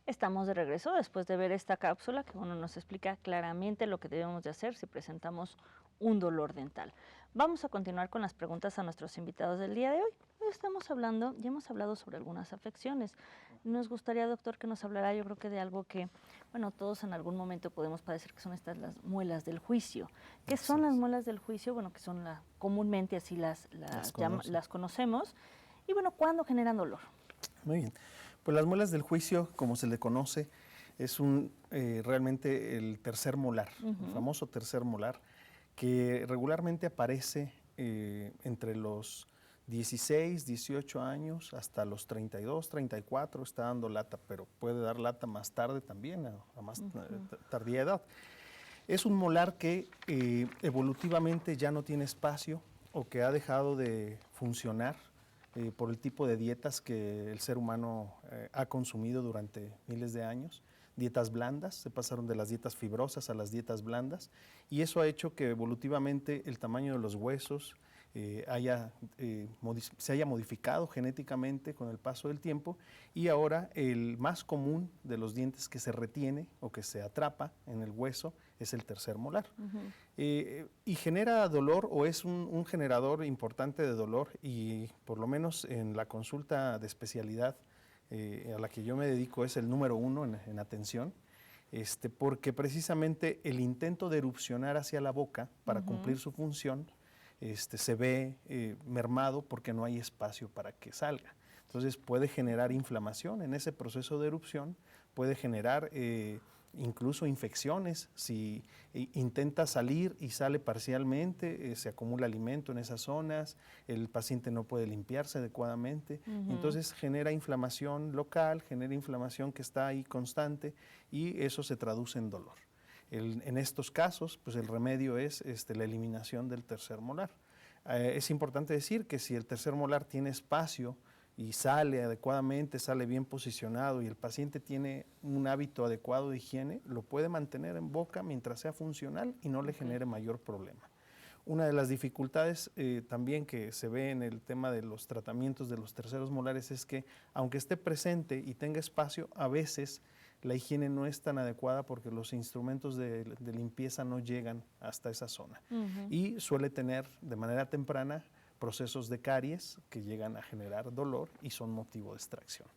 Estamos de regreso después de ver esta cápsula que nos explica claramente lo que debemos de hacer si presentamos un dolor dental. Vamos a continuar con las preguntas a nuestros invitados del día de hoy. Hoy ya hemos hablado sobre algunas afecciones. Nos gustaría, doctor, que nos hablara, yo creo que de algo que, bueno, todos en algún momento podemos padecer, que son estas las muelas del juicio. ¿Qué son las muelas del juicio? Bueno, que son comúnmente así las conocemos. Y bueno, ¿cuándo generan dolor? Muy bien. Pues las muelas del juicio, como se le conoce, es realmente el tercer molar, el famoso tercer molar, que regularmente aparece entre los 16, 18 años hasta los 32, 34, está dando lata, pero puede dar lata más tarde también, a más tardía edad. Es un molar que evolutivamente ya no tiene espacio o que ha dejado de funcionar por el tipo de dietas que el ser humano ha consumido durante miles de años. Dietas blandas, se pasaron de las dietas fibrosas a las dietas blandas, y eso ha hecho que evolutivamente el tamaño de los huesos se haya modificado genéticamente con el paso del tiempo, y ahora el más común de los dientes que se retiene o que se atrapa en el hueso es el tercer molar. Y genera dolor, o es un generador importante de dolor, y por lo menos en la consulta de especialidad a la que yo me dedico es el número 1 en atención, porque precisamente el intento de erupcionar hacia la boca para cumplir su función se ve mermado porque no hay espacio para que salga. Entonces puede generar inflamación en ese proceso de erupción, puede generar incluso infecciones. Si intenta salir y sale parcialmente, se acumula alimento en esas zonas, el paciente no puede limpiarse adecuadamente, entonces genera inflamación local, genera inflamación que está ahí constante, y eso se traduce en dolor. En estos casos, pues el remedio es la eliminación del tercer molar. Es importante decir que si el tercer molar tiene espacio y sale adecuadamente, sale bien posicionado, y el paciente tiene un hábito adecuado de higiene, lo puede mantener en boca mientras sea funcional y no le genere mayor problema. Una de las dificultades también que se ve en el tema de los tratamientos de los terceros molares es que, aunque esté presente y tenga espacio, a veces la higiene no es tan adecuada porque los instrumentos de limpieza no llegan hasta esa zona. Y suele tener de manera temprana procesos de caries que llegan a generar dolor y son motivo de extracción.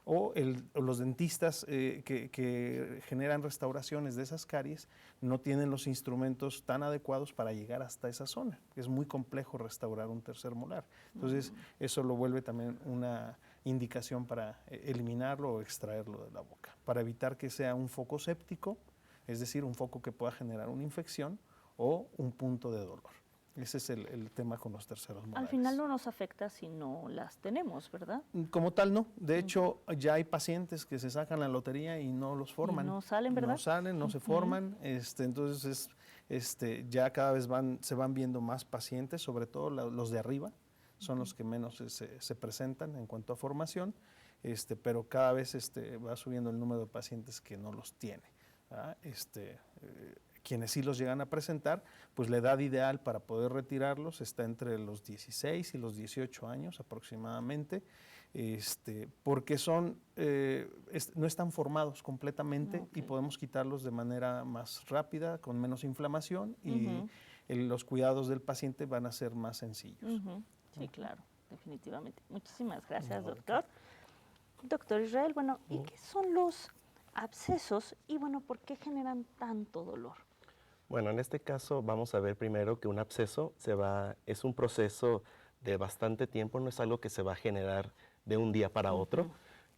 O los dentistas que generan restauraciones de esas caries no tienen los instrumentos tan adecuados para llegar hasta esa zona. Es muy complejo restaurar un tercer molar. Entonces, eso lo vuelve también una indicación para eliminarlo o extraerlo de la boca, para evitar que sea un foco séptico, es decir, un foco que pueda generar una infección o un punto de dolor. Ese es el tema con los terceros molares. Al final no nos afecta si no las tenemos, ¿verdad? Como tal, no. De hecho, ya hay pacientes que se sacan la lotería y no los forman. Y no salen, ¿verdad? No salen, no se forman. Entonces, ya cada vez se van viendo más pacientes, sobre todo los de arriba, son los que menos se presentan en cuanto a formación, pero cada vez va subiendo el número de pacientes que no los tiene. Quienes sí los llegan a presentar, pues la edad ideal para poder retirarlos está entre los 16 y los 18 años aproximadamente, porque no están formados completamente y podemos quitarlos de manera más rápida, con menos inflamación y los cuidados del paciente van a ser más sencillos. Sí, claro, definitivamente. Muchísimas gracias, doctor. Doctor Israel, bueno, ¿y qué son los abscesos y bueno, por qué generan tanto dolor? Bueno, en este caso vamos a ver primero que un absceso es un proceso de bastante tiempo, no es algo que se va a generar de un día para otro.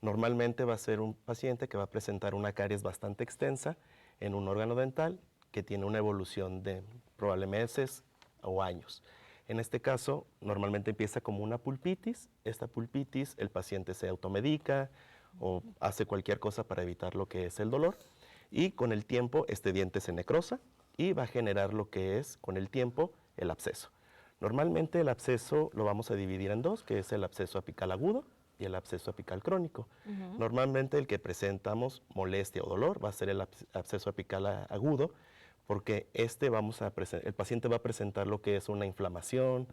Normalmente va a ser un paciente que va a presentar una caries bastante extensa en un órgano dental que tiene una evolución de probablemente meses o años. En este caso, normalmente empieza como una pulpitis. Esta pulpitis, el paciente se automedica o hace cualquier cosa para evitar lo que es el dolor. Y con el tiempo, este diente se necrosa y va a generar lo que es, con el tiempo, el absceso. Normalmente el absceso lo vamos a dividir en dos, que es el absceso apical agudo y el absceso apical crónico. Normalmente el que presentamos molestia o dolor va a ser el absceso apical agudo, porque el paciente va a presentar lo que es una inflamación,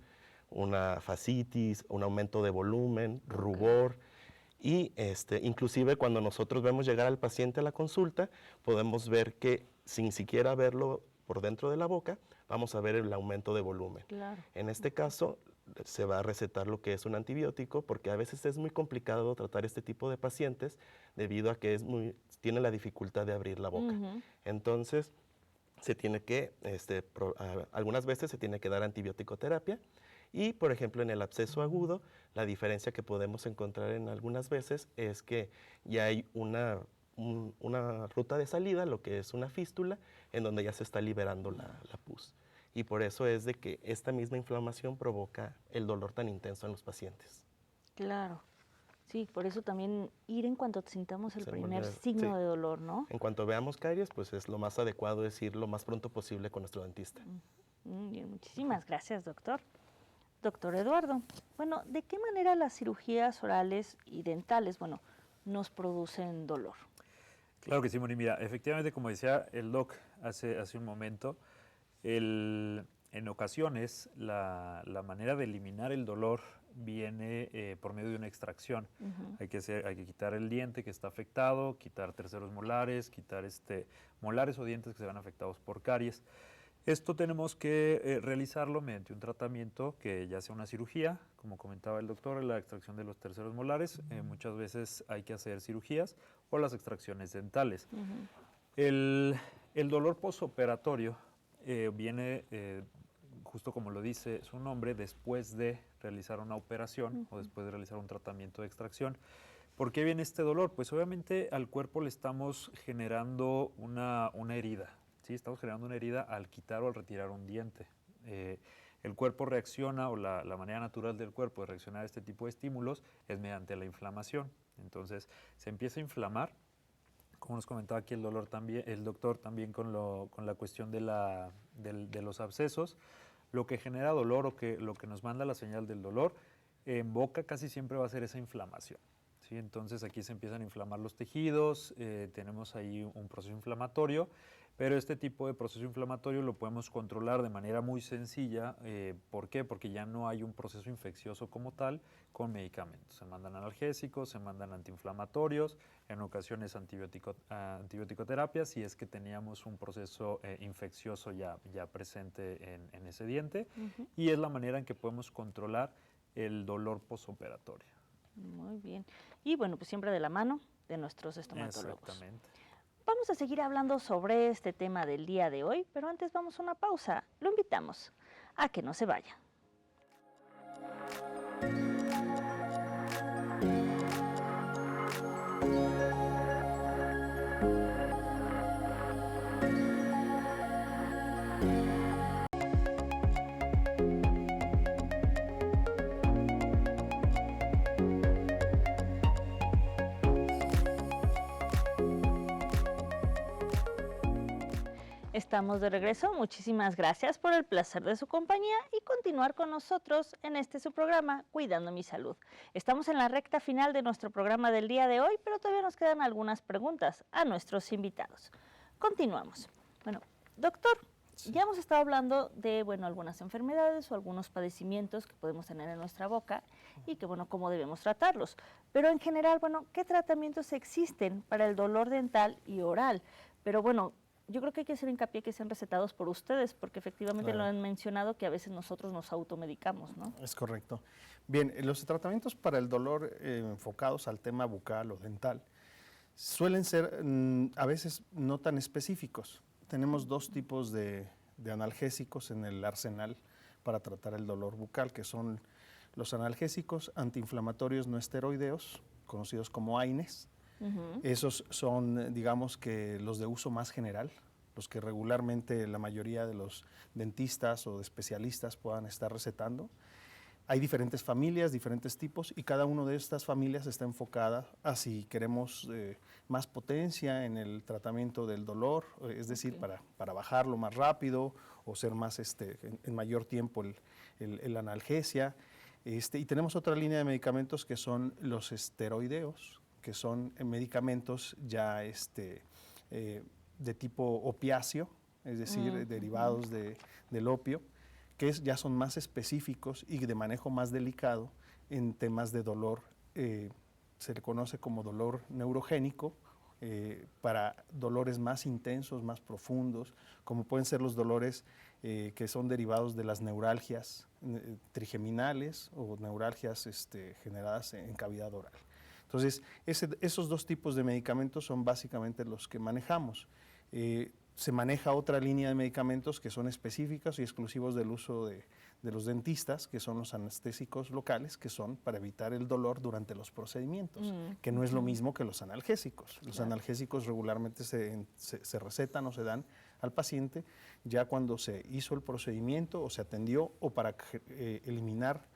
una fascitis, un aumento de volumen, rubor, y inclusive cuando nosotros vemos llegar al paciente a la consulta, podemos ver que sin siquiera verlo por dentro de la boca, vamos a ver el aumento de volumen. Claro. En este caso, se va a recetar lo que es un antibiótico, porque a veces es muy complicado tratar este tipo de pacientes debido a que tiene la dificultad de abrir la boca. Entonces, se tiene que, algunas veces se tiene que dar antibiótico terapia. Y, por ejemplo, en el absceso agudo, la diferencia que podemos encontrar en algunas veces es que ya hay una ruta de salida, lo que es una fístula, en donde ya se está liberando la pus. Y por eso es de que esta misma inflamación provoca el dolor tan intenso en los pacientes. Claro. Sí, por eso también ir en cuanto sintamos el primer signo de dolor, ¿no? En cuanto veamos caries, pues es lo más adecuado es ir lo más pronto posible con nuestro dentista. Bien, muchísimas gracias, doctor. Doctor Eduardo, bueno, ¿de qué manera las cirugías orales y dentales, nos producen dolor? Claro que sí, Moni. Mira, efectivamente, como decía el doc hace un momento, en ocasiones la manera de eliminar el dolor viene por medio de una extracción. Hay que quitar el diente que está afectado, quitar terceros molares, quitar molares o dientes que se ven afectados por caries. Esto tenemos que realizarlo mediante un tratamiento que ya sea una cirugía, como comentaba el doctor, la extracción de los terceros molares. Muchas veces hay que hacer cirugías o las extracciones dentales. El dolor postoperatorio viene, justo como lo dice su nombre, después de realizar una operación o después de realizar un tratamiento de extracción. ¿Por qué viene este dolor? Pues obviamente al cuerpo le estamos generando una herida. Sí, estamos generando una herida al quitar o al retirar un diente. El cuerpo reacciona, o la manera natural del cuerpo de reaccionar a este tipo de estímulos es mediante la inflamación. Entonces, se empieza a inflamar, como nos comentaba aquí el doctor también con la cuestión de los abscesos. Lo que genera dolor o lo que nos manda la señal del dolor en boca casi siempre va a ser esa inflamación. ¿Sí? Entonces, aquí se empiezan a inflamar los tejidos, tenemos ahí un proceso inflamatorio. Pero este tipo de proceso inflamatorio lo podemos controlar de manera muy sencilla. ¿Por qué? Porque ya no hay un proceso infeccioso como tal con medicamentos. Se mandan analgésicos, se mandan antiinflamatorios, en ocasiones antibiótico-terapia, si es que teníamos un proceso infeccioso ya presente en ese diente. Y es la manera en que podemos controlar el dolor postoperatorio. Muy bien. Y bueno, pues siempre de la mano de nuestros estomatólogos. Exactamente. Vamos a seguir hablando sobre este tema del día de hoy, pero antes vamos a una pausa. Lo invitamos a que no se vaya. Estamos de regreso, muchísimas gracias por el placer de su compañía y continuar con nosotros en su programa Cuidando mi Salud. Estamos en la recta final de nuestro programa del día de hoy, pero todavía nos quedan algunas preguntas a nuestros invitados. Continuamos. Bueno, doctor, ya hemos estado hablando de, algunas enfermedades o algunos padecimientos que podemos tener en nuestra boca y que, cómo debemos tratarlos. Pero en general, ¿qué tratamientos existen para el dolor dental y oral? Pero yo creo que hay que hacer hincapié que sean recetados por ustedes, porque efectivamente lo han mencionado que a veces nosotros nos automedicamos, ¿no? Es correcto. Bien, los tratamientos para el dolor enfocados al tema bucal o dental suelen ser a veces no tan específicos. Tenemos dos tipos de analgésicos en el arsenal para tratar el dolor bucal, que son los analgésicos antiinflamatorios no esteroideos, conocidos como AINES. Esos son, digamos que los de uso más general, los que regularmente la mayoría de los dentistas o de especialistas puedan estar recetando. Hay diferentes familias, diferentes tipos, y cada una de estas familias está enfocada a si queremos más potencia en el tratamiento del dolor, es decir, para bajarlo más rápido o ser más en mayor tiempo el analgesia. Y tenemos otra línea de medicamentos que son los esteroideos, que son medicamentos ya de tipo opiáceo, es decir, derivados del opio, que ya son más específicos y de manejo más delicado en temas de dolor. Se le conoce como dolor neurogénico, para dolores más intensos, más profundos, como pueden ser los dolores que son derivados de las neuralgias trigeminales o neuralgias generadas en cavidad oral. Entonces, esos dos tipos de medicamentos son básicamente los que manejamos. Se maneja otra línea de medicamentos que son específicas y exclusivos del uso de los dentistas, que son los anestésicos locales, que son para evitar el dolor durante los procedimientos, que no es lo mismo que los analgésicos. Los analgésicos regularmente se recetan o se dan al paciente ya cuando se hizo el procedimiento o se atendió o para eliminar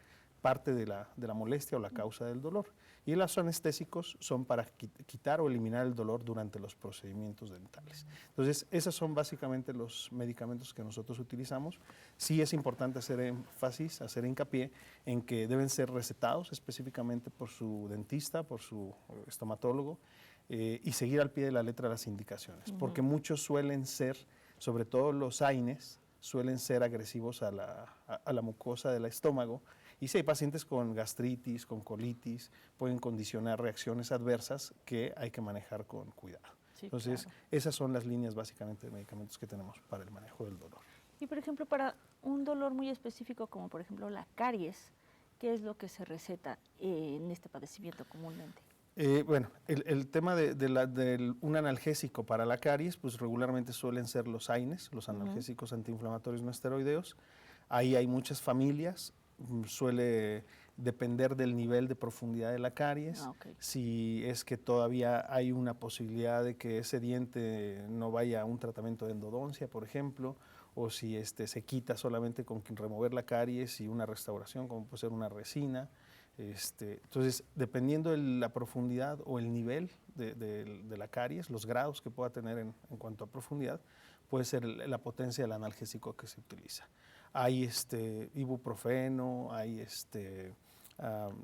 parte de la molestia o la causa del dolor. Y los anestésicos son para quitar o eliminar el dolor durante los procedimientos dentales. Entonces, esos son básicamente los medicamentos que nosotros utilizamos. Sí es importante hacer énfasis, hacer hincapié en que deben ser recetados específicamente por su dentista, por su estomatólogo, y seguir al pie de la letra las indicaciones, porque muchos suelen ser, sobre todo los AINES, suelen ser agresivos a la mucosa del estómago. Y si hay pacientes con gastritis, con colitis, pueden condicionar reacciones adversas que hay que manejar con cuidado. Sí, entonces, esas son las líneas básicamente de medicamentos que tenemos para el manejo del dolor. Y por ejemplo, para un dolor muy específico como por ejemplo la caries, ¿qué es lo que se receta en este padecimiento comúnmente? El tema de un analgésico para la caries, pues regularmente suelen ser los AINES, los analgésicos antiinflamatorios no esteroideos. Ahí hay muchas familias. Suele depender del nivel de profundidad de la caries, si es que todavía hay una posibilidad de que ese diente no vaya a un tratamiento de endodoncia, por ejemplo, o si se quita solamente con remover la caries y una restauración, como puede ser una resina. Entonces, dependiendo de la profundidad o el nivel de la caries, los grados que pueda tener en cuanto a profundidad, puede ser la potencia del analgésico que se utiliza. Hay ibuprofeno, hay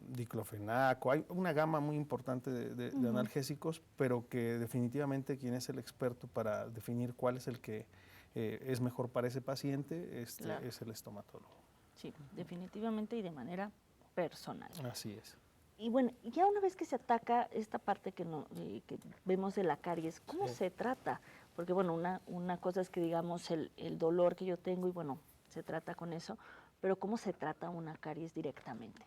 diclofenaco, hay una gama muy importante de analgésicos, pero que definitivamente quien es el experto para definir cuál es el que es mejor para ese paciente es el estomatólogo. Sí, definitivamente y de manera personal. Así es. Y bueno, ya una vez que se ataca esta parte que vemos de la caries, ¿cómo se trata? Porque bueno, una cosa es que digamos el dolor que yo tengo y bueno, se trata con eso, pero ¿cómo se trata una caries directamente?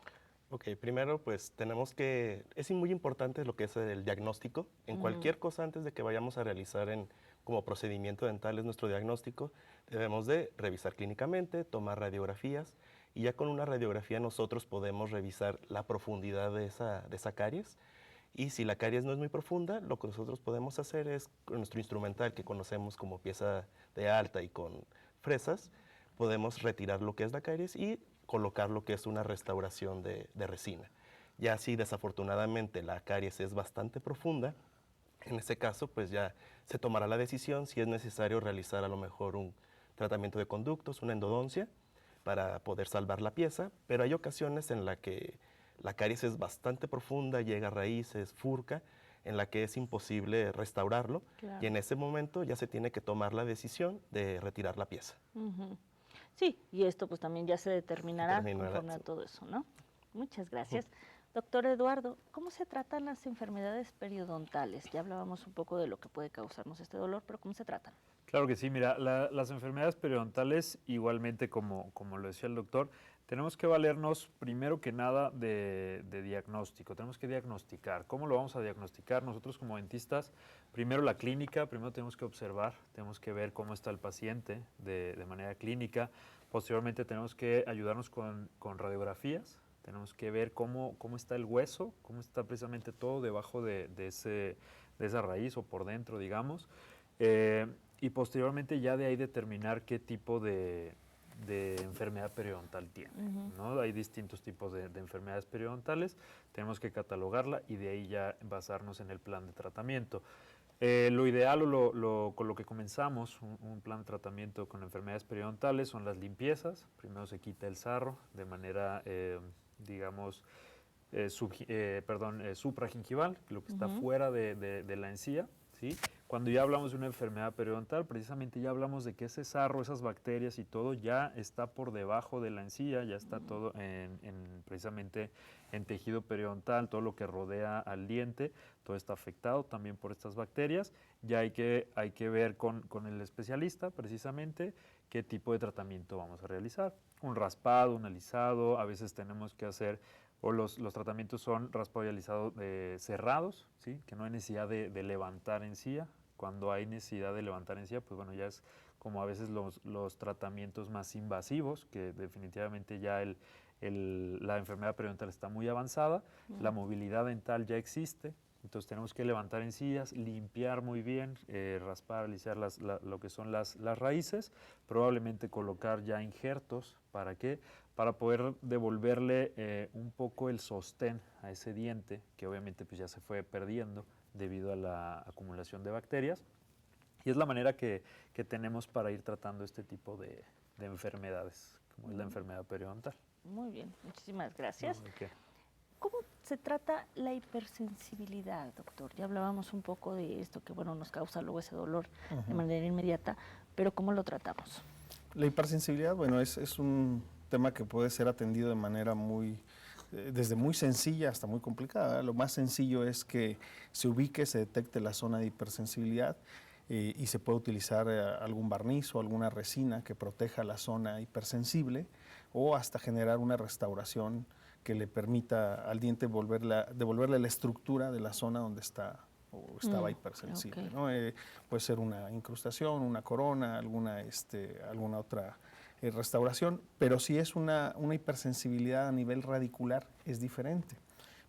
Ok, primero pues es muy importante lo que es el diagnóstico. En cualquier cosa antes de que vayamos a realizar como procedimiento dental es nuestro diagnóstico, debemos de revisar clínicamente, tomar radiografías y ya con una radiografía nosotros podemos revisar la profundidad de esa caries. Y si la caries no es muy profunda, lo que nosotros podemos hacer es con nuestro instrumental que conocemos como pieza de alta y con fresas, podemos retirar lo que es la caries y colocar lo que es una restauración de resina. Ya si desafortunadamente la caries es bastante profunda, En ese caso, pues ya se tomará la decisión si es necesario realizar a lo mejor un tratamiento de conductos, una endodoncia, para poder salvar la pieza, pero hay ocasiones en las que la caries es bastante profunda, llega a raíces, furca, en la que es imposible restaurarlo, Claro. y en ese momento ya se tiene que tomar la decisión de retirar la pieza. Sí, y esto pues también ya se determinará Determinará, conforme a sí. todo eso, ¿no? Muchas gracias. Doctor Eduardo, ¿cómo se tratan las enfermedades periodontales? Ya hablábamos un poco de lo que puede causarnos este dolor, pero ¿cómo se tratan? Claro que sí, mira, las enfermedades periodontales, igualmente como lo decía el doctor, tenemos que valernos primero que nada de diagnóstico, tenemos que diagnosticar. ¿Cómo lo vamos a diagnosticar? Nosotros como dentistas, primero la clínica, primero tenemos que observar, tenemos que ver cómo está el paciente de manera clínica, posteriormente tenemos que ayudarnos con radiografías, tenemos que ver cómo está el hueso, cómo está precisamente todo debajo de esa raíz o por dentro, digamos. Y posteriormente ya de ahí determinar qué tipo de enfermedad periodontal tiene, ¿no? Hay distintos tipos de enfermedades periodontales, tenemos que catalogarla y de ahí ya basarnos en el plan de tratamiento. Lo ideal con lo que comenzamos, un plan de tratamiento con enfermedades periodontales son las limpiezas. Primero se quita el sarro de manera, digamos, supragingival, lo que está fuera de la encía, ¿sí? Cuando ya hablamos de una enfermedad periodontal, precisamente ya hablamos de que ese sarro, esas bacterias y todo ya está por debajo de la encía, ya está todo precisamente en tejido periodontal, todo lo que rodea al diente, todo está afectado también por estas bacterias. Ya hay que ver con el especialista precisamente qué tipo de tratamiento vamos a realizar. Un raspado, un alisado, a veces tenemos que hacer, o los tratamientos son raspado y alisado cerrados, ¿sí? Que no hay necesidad de levantar encía. Cuando hay necesidad de levantar encía, pues bueno, ya es como a veces los tratamientos más invasivos, que definitivamente ya la enfermedad periodontal está muy avanzada, la movilidad dental ya existe, entonces tenemos que levantar encías, limpiar muy bien, raspar, alisar lo que son las raíces, probablemente colocar ya injertos, ¿para qué? Para poder devolverle un poco el sostén a ese diente, que obviamente pues ya se fue perdiendo debido a la acumulación de bacterias. Y es la manera que tenemos para ir tratando este tipo de enfermedades, como es la enfermedad periodontal. Muy bien, muchísimas gracias. No, ¿de qué? ¿Cómo se trata la hipersensibilidad, doctor? Ya hablábamos un poco de esto, que bueno, nos causa luego ese dolor de manera inmediata, pero ¿cómo lo tratamos? La hipersensibilidad, bueno, es un tema que puede ser atendido de manera desde muy sencilla hasta muy complicada. Lo más sencillo es que se ubique, se detecte la zona de hipersensibilidad y se puede utilizar algún barniz o alguna resina que proteja la zona hipersensible o hasta generar una restauración que le permita al diente devolverle la estructura de la zona donde estaba hipersensible, ¿no? Puede ser una incrustación, una corona, alguna otra restauración, pero si es una hipersensibilidad a nivel radicular es diferente,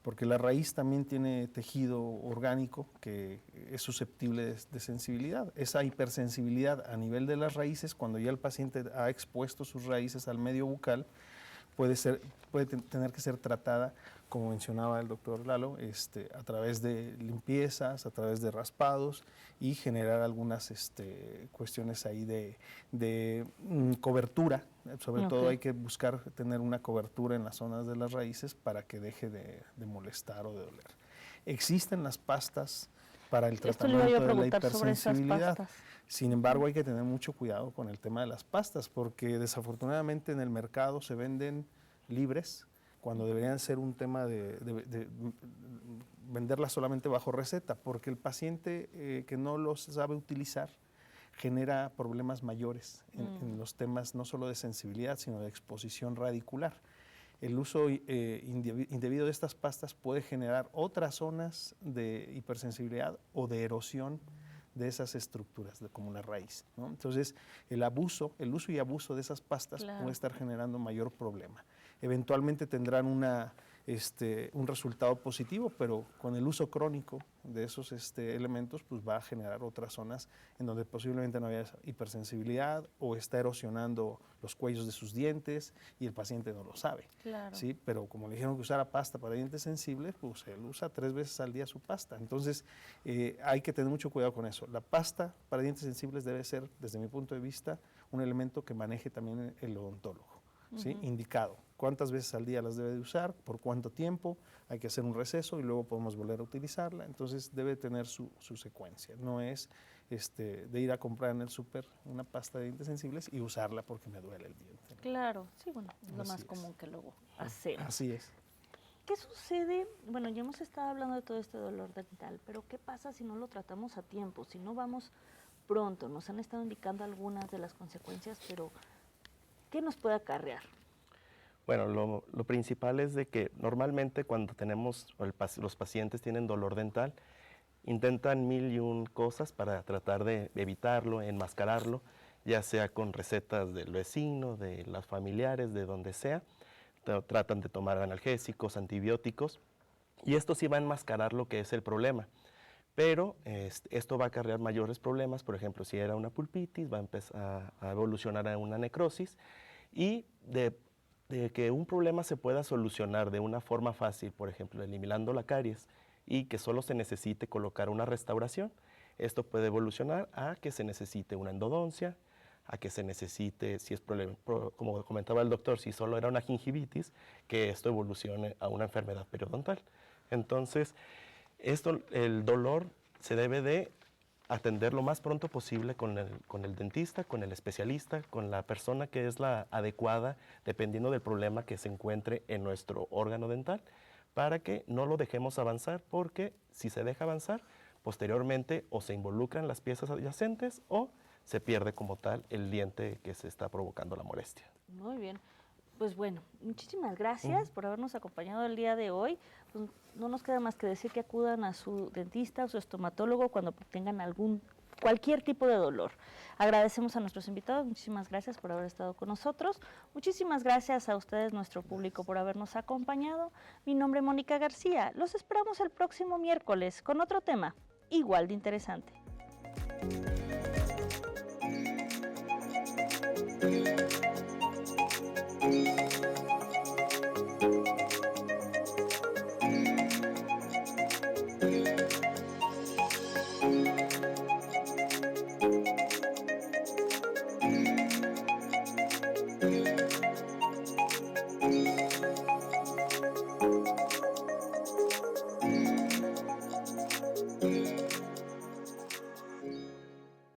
porque la raíz también tiene tejido orgánico que es susceptible de sensibilidad. Esa hipersensibilidad a nivel de las raíces, cuando ya el paciente ha expuesto sus raíces al medio bucal, puede tener que ser tratada, como mencionaba el doctor Lalo, a través de limpiezas, a través de raspados y generar algunas cuestiones ahí de cobertura. Sobre todo hay que buscar tener una cobertura en las zonas de las raíces para que deje de molestar o de doler. Existen las pastas para el tratamiento de la hipersensibilidad. Sin embargo, hay que tener mucho cuidado con el tema de las pastas, porque desafortunadamente en el mercado se venden libres cuando deberían ser un tema de venderlas solamente bajo receta, porque el paciente que no los sabe utilizar genera problemas mayores en los temas no solo de sensibilidad, sino de exposición radicular. El uso indebido de estas pastas puede generar otras zonas de hipersensibilidad o de erosión de esas estructuras, como una raíz, ¿no? Entonces, el uso y abuso de esas pastas puede estar generando mayor problema. Eventualmente tendrán una un resultado positivo, pero con el uso crónico de esos elementos, pues va a generar otras zonas en donde posiblemente no haya hipersensibilidad o está erosionando los cuellos de sus dientes y el paciente no lo sabe. Claro. ¿Sí? Pero como le dijeron que usara pasta para dientes sensibles, pues él usa 3 veces al día su pasta. Entonces hay que tener mucho cuidado con eso. La pasta para dientes sensibles debe ser, desde mi punto de vista, un elemento que maneje también el odontólogo. ¿Sí? Indicado. ¿Cuántas veces al día las debe de usar? ¿Por cuánto tiempo? Hay que hacer un receso y luego podemos volver a utilizarla. Entonces debe tener su secuencia. No es de ir a comprar en el súper una pasta de dientes sensibles y usarla porque me duele el diente. Claro, sí, bueno, es lo Así más es. común que luego hacemos. Así es. ¿Qué sucede? Bueno, ya hemos estado hablando de todo este dolor dental, pero ¿qué pasa si no lo tratamos a tiempo? Si no vamos pronto, nos han estado indicando algunas de las consecuencias, pero ¿qué nos puede acarrear? Bueno, lo principal es de que normalmente cuando los pacientes tienen dolor dental, intentan 1000 cosas para tratar de evitarlo, enmascararlo, ya sea con recetas del vecino, de los familiares, de donde sea. Tratan de tomar analgésicos, antibióticos, y esto sí va a enmascarar lo que es el problema. Pero esto va a acarrear mayores problemas. Por ejemplo, si era una pulpitis, va a empezar a evolucionar a una necrosis, y de que un problema se pueda solucionar de una forma fácil, por ejemplo, eliminando la caries, y que solo se necesite colocar una restauración, esto puede evolucionar a que se necesite una endodoncia, a que se necesite, si es problema, como comentaba el doctor, si solo era una gingivitis, que esto evolucione a una enfermedad periodontal. Entonces, el dolor se debe de atender lo más pronto posible con el dentista, con el especialista, con la persona que es la adecuada, dependiendo del problema que se encuentre en nuestro órgano dental, para que no lo dejemos avanzar, porque si se deja avanzar, posteriormente o se involucran las piezas adyacentes o se pierde como tal el diente que se está provocando la molestia. Muy bien. Pues bueno, muchísimas gracias por habernos acompañado el día de hoy. Pues no nos queda más que decir que acudan a su dentista o su estomatólogo cuando tengan cualquier tipo de dolor. Agradecemos a nuestros invitados, muchísimas gracias por haber estado con nosotros. Muchísimas gracias a ustedes, nuestro público, por habernos acompañado. Mi nombre es Mónica García. Los esperamos el próximo miércoles con otro tema igual de interesante.